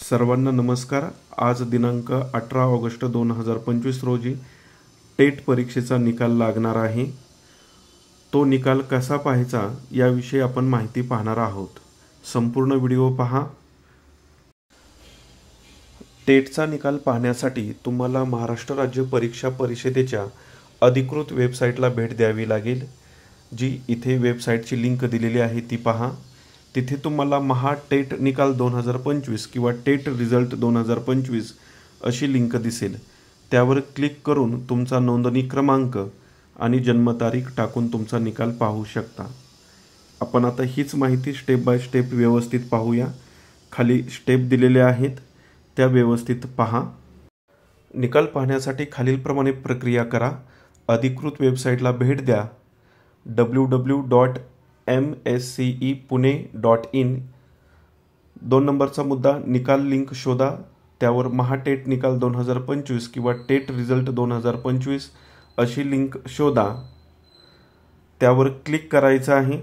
सर्वांना नमस्कार। आज दिनांक 18 ऑगस्ट 2025 रोजी टेट परीक्षेचा निकाल लागणार आहे। तो निकाल कसा पाहायचा याविषयी आपण माहिती पाहणार आहोत। संपूर्ण व्हिडिओ पहा। टेटचा निकाल पाहण्यासाठी तुम्हाला महाराष्ट्र राज्य परीक्षा परिषदेच्या अधिकृत वेबसाईटला भेट द्यावी लागेल। जी इथे वेबसाईटची लिंक दिलेली आहे ती पहा। तिथे तुम्हाला महा टेट निकाल 2025 किंवा टेट रिझल्ट 2025 अशी लिंक दिसेल। त्यावर क्लिक करून तुमचा नोंदणी क्रमांक आणि जन्मतारीख टाकून तुमचा निकाल पाहू शकता। आपण आता हीच माहिती स्टेप बाय स्टेप व्यवस्थित पाहूया। खाली स्टेप दिलेले आहेत त्या व्यवस्थित पहा। निकाल पाहण्यासाठी खालीलप्रमाणे प्रक्रिया करा। अधिकृत वेबसाईटला भेट द्या www.mscepune.in। 2 नंबरचा मुद्दा निकाल लिंक शोधा। त्यावर महा टेट निकाल 2025 किंवा टेट रिझल्ट 2025 अशी लिंक शोधा। त्यावर क्लिक करायचं आहे।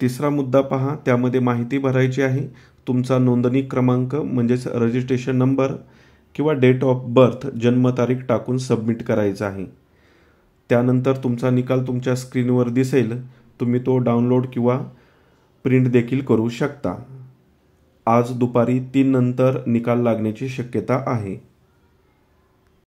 तिसरा मुद्दा पहा, त्यामध्ये माहिती भरायची आहे। तुमचा नोंदणी क्रमांक म्हणजेच रजिस्ट्रेशन नंबर किंवा डेट ऑफ बर्थ जन्मतारीख टाकून सबमिट करायचा आहे। त्यानंतर तुमचा निकाल तुमच्या स्क्रीनवर दिसेल। तुम्ही तो डाउनलोड किंवा प्रिंट देखील करू शकता। आज दुपारी 3 नंतर निकाल लागण्याची शक्यता आहे।